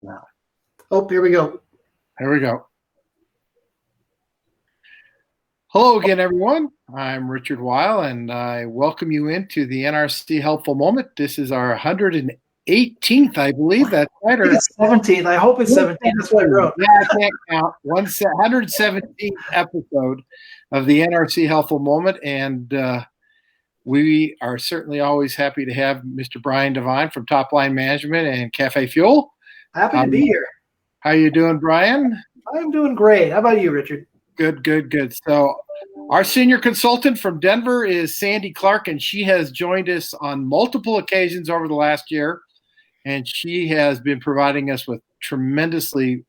Now, Oh, here we go. here we go. Hello again, everyone. I'm Richard Weil, and I welcome you into the NRC Helpful Moment. This is our 118th, I believe. That's right. I think it's 17. I hope it's 17. That's what I wrote. Yeah, I can't count. 117th episode of the NRC Helpful Moment, and we are certainly always happy to have Mr. Brian Devine from Top Line Management and CafeFuel. Happy to be here. How you doing, Brian? I'm doing great. How about you, Richard? Good. So our senior consultant from Denver is Sandy Clark, and she has joined us on multiple occasions over the last year, and she has been providing us with tremendously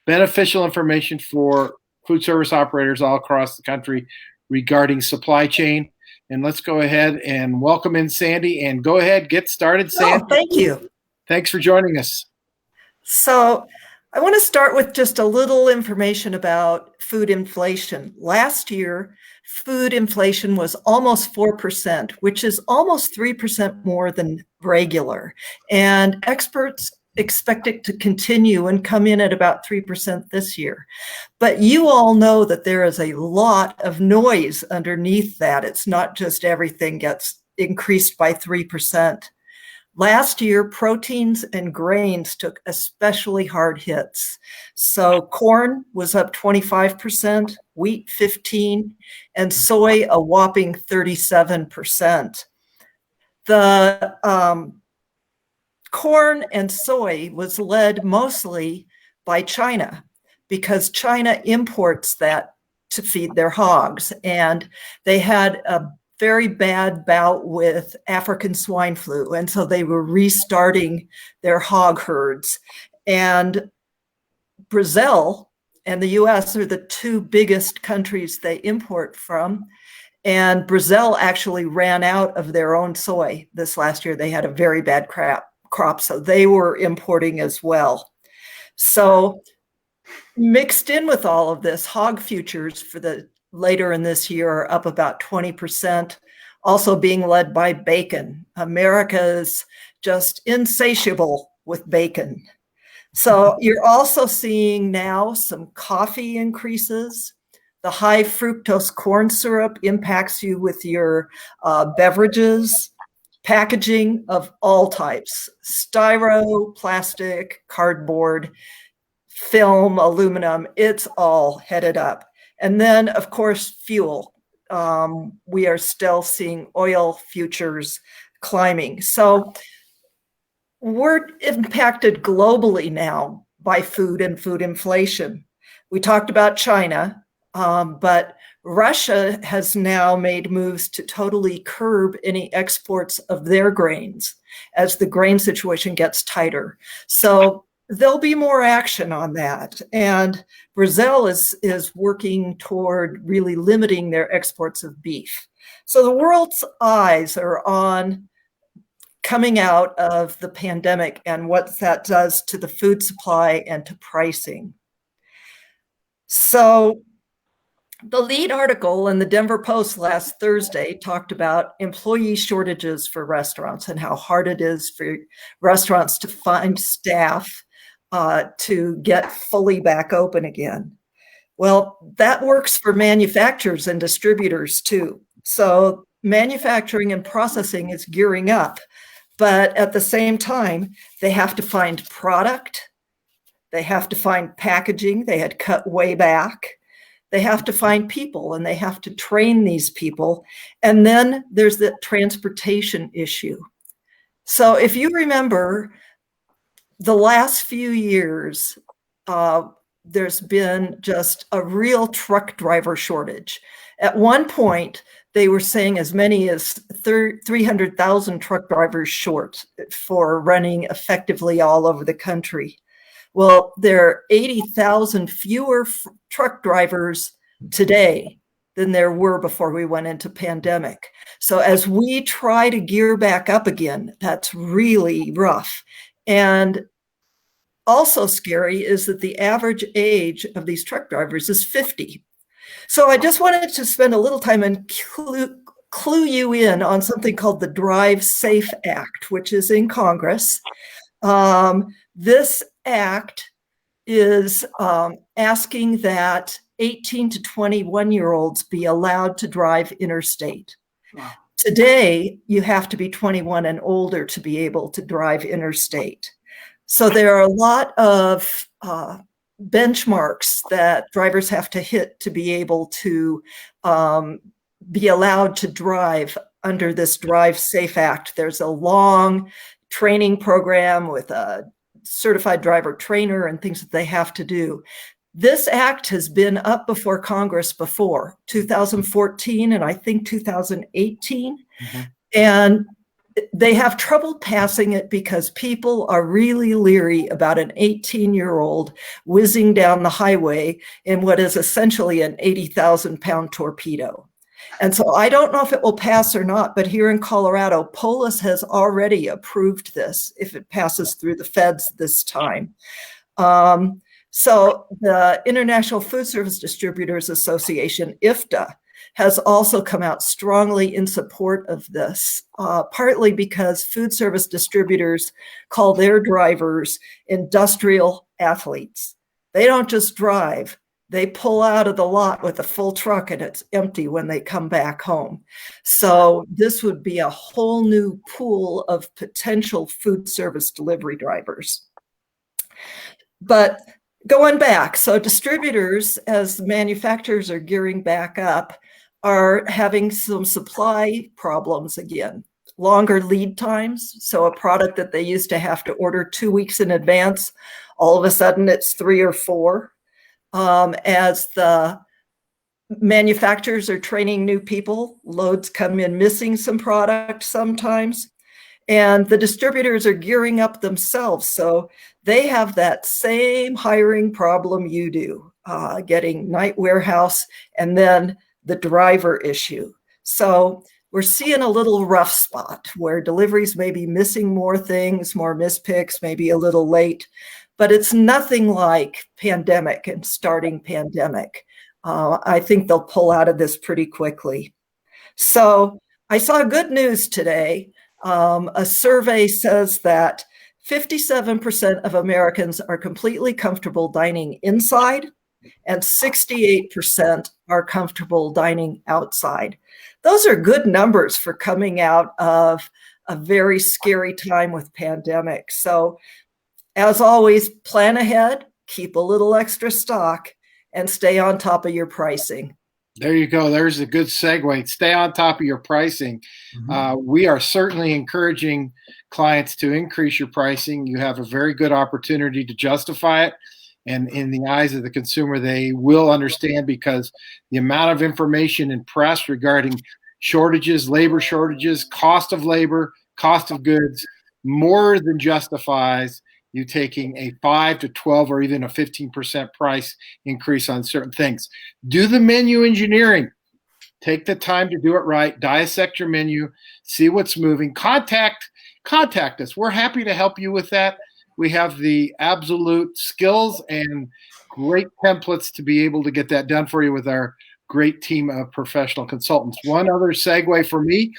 beneficial information for food service operators all across the country regarding supply chain. And let's go ahead and welcome in Sandy, and go ahead, get started, Sandy. Thank you. Thanks for joining us. So I want to start with just a little information about food inflation. Last year, food inflation was almost 4%, which is almost 3% more than regular. And experts expect it to continue and come in at about 3% this year. But you all know that there is a lot of noise underneath that. It's not just everything gets increased by 3%. Last year, proteins and grains took especially hard hits. So corn was up 25%, wheat 15%, and soy a whopping 37%. The corn and soy was led mostly by China because China imports that to feed their hogs. And they had a very bad bout with African swine flu. And so they were restarting their hog herds. And Brazil and the US are the two biggest countries they import from. And Brazil actually ran out of their own soy this last year. They had a very bad crop, so they were importing as well. So mixed in with all of this, hog futures for the later in this year are up about 20%, also being led by bacon. America is just insatiable with bacon. So you're also seeing now some coffee increases. The high fructose corn syrup impacts you with your beverages, packaging of all types, styro, plastic, cardboard, film, aluminum, it's all headed up. And then, of course, fuel. We are still seeing oil futures climbing. So we're impacted globally now by food and food inflation. We talked about China, but Russia has now made moves to totally curb any exports of their grains as the grain situation gets tighter. So there'll be more action on that. And Brazil is working toward really limiting their exports of beef. So the world's eyes are on coming out of the pandemic and what that does to the food supply and to pricing. So the lead article in the Denver Post last Thursday talked about employee shortages for restaurants and how hard it is for restaurants to find staff to get fully back open again. Well, that works for manufacturers and distributors too. So manufacturing and processing is gearing up, but at the same time, they have to find product, they have to find packaging, they had cut way back, they have to find people and they have to train these people. And then there's the transportation issue. So if you remember, the last few years, there's been just a real truck driver shortage. At one point, they were saying as many as 300,000 truck drivers short for running effectively all over the country. Well, there are 80,000 fewer truck drivers today than there were before we went into pandemic. So as we try to gear back up again, that's really rough. And also scary is that the average age of these truck drivers is 50. So I just wanted to spend a little time and clue you in on something called the Drive Safe Act, which is in Congress. This act is asking that 18 to 21-year-olds be allowed to drive interstate. Wow. Today, you have to be 21 and older to be able to drive interstate. So there are a lot of benchmarks that drivers have to hit to be able to be allowed to drive under this Drive Safe Act. There's a long training program with a certified driver trainer and things that they have to do. This act has been up before Congress before, 2014 and I think 2018. Mm-hmm. And they have trouble passing it because people are really leery about an 18-year-old whizzing down the highway in what is essentially an 80,000-pound torpedo. And so I don't know if it will pass or not, but here in Colorado, Polis has already approved this if it passes through the feds this time. So the International Food Service Distributors Association, IFTA, has also come out strongly in support of this, partly because food service distributors call their drivers industrial athletes. They don't just drive. They pull out of the lot with a full truck and it's empty when they come back home. So this would be a whole new pool of potential food service delivery drivers. But going back, so distributors, as manufacturers are gearing back up, are having some supply problems again. Longer lead times. So a product that they used to have to order 2 weeks in advance, all of a sudden it's 3 or 4. As the manufacturers are training new people, loads come in missing some product sometimes, and the distributors are gearing up themselves. So they have that same hiring problem you do, getting night warehouse and then the driver issue. So we're seeing a little rough spot where deliveries may be missing more things, more mispicks, maybe a little late. But it's nothing like pandemic and starting pandemic. I think they'll pull out of this pretty quickly. So I saw good news today. A survey says that 57% of Americans are completely comfortable dining inside and 68% are comfortable dining outside. Those are good numbers for coming out of a very scary time with pandemic. So as always, plan ahead, keep a little extra stock, and stay on top of your pricing. There you go. There's a good segue. Stay on top of your pricing. Mm-hmm. We are certainly encouraging clients to increase your pricing. You have a very good opportunity to justify it. And in the eyes of the consumer, they will understand, because the amount of information in press regarding shortages, labor shortages, cost of labor, cost of goods, more than justifies you taking a 5 to 12 or even a 15% price increase on certain things. Do the menu engineering. Take the time to do it right. Dissect your menu. See what's moving. Contact us. We're happy to help you with that. We have the absolute skills and great templates to be able to get that done for you with our great team of professional consultants. One other segue for me.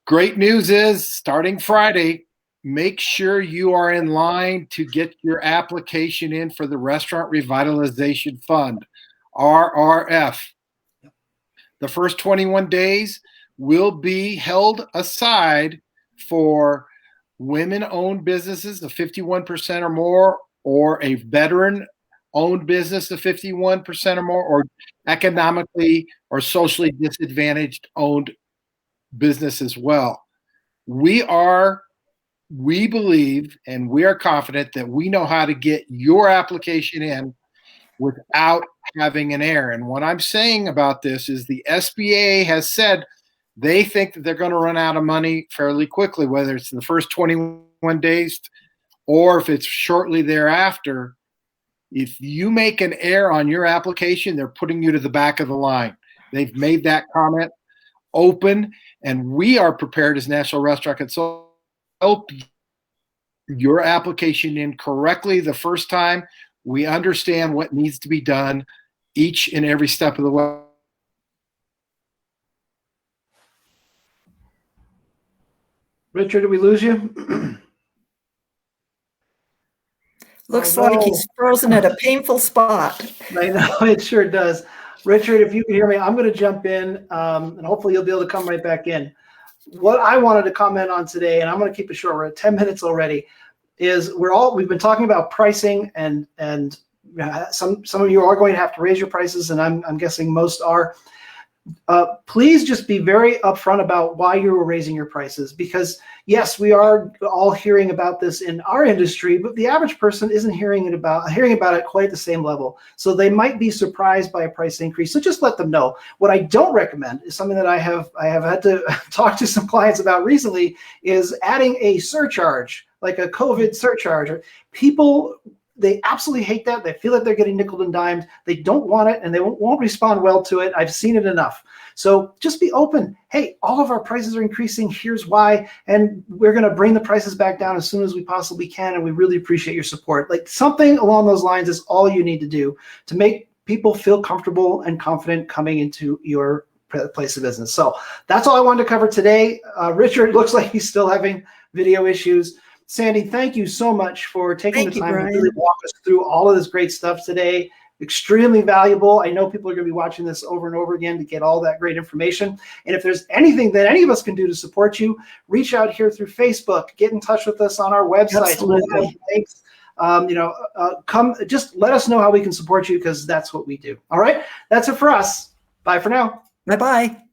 Great news is, starting Friday, make sure you are in line to get your application in for the Restaurant Revitalization Fund, RRF. The first 21 days will be held aside for women-owned businesses of 51% or more, or a veteran-owned business of 51% or more, or economically or socially disadvantaged owned business as well. We believe and we are confident that we know how to get your application in without having an error. And what I'm saying about this is the SBA has said they think that they're going to run out of money fairly quickly, whether it's in the first 21 days or if it's shortly thereafter. If you make an error on your application, they're putting you to the back of the line. They've made that comment open, and we are prepared as National Restaurant Consultants to help your application in correctly the first time. We understand what needs to be done each and every step of the way. Richard, did we lose you? Looks I like know. he's frozen at a painful spot. I know, it sure does. Richard, if you can hear me, I'm going to jump in, and hopefully you'll be able to come right back in. What I wanted to comment on today, and I'm going to keep it short, we're at 10 minutes already, is we've been talking about pricing, and some of you are going to have to raise your prices, and I'm guessing most are. Please just be very upfront about why you're raising your prices, because yes, we are all hearing about this in our industry, but the average person isn't hearing about it quite at the same level. So they might be surprised by a price increase. So just let them know. What I don't recommend is something that I have had to talk to some clients about recently, is adding a surcharge, like a COVID surcharge. People, they absolutely hate that. They feel like they're getting nickel and dimed. They don't want it, and they won't respond well to it. I've seen it enough. So just be open. Hey, all of our prices are increasing. Here's why. And we're going to bring the prices back down as soon as we possibly can. And we really appreciate your support. Like, something along those lines is all you need to do to make people feel comfortable and confident coming into your place of business. So that's all I wanted to cover today. Richard looks like he's still having video issues. Sandy, thank you so much for taking the time to really walk us through all of this great stuff today. Extremely valuable. I know people are going to be watching this over and over again to get all that great information. And if there's anything that any of us can do to support you, reach out here through Facebook, get in touch with us on our website. Absolutely. Come, just let us know how we can support you, because that's what we do. All right. That's it for us. Bye for now. Bye-bye.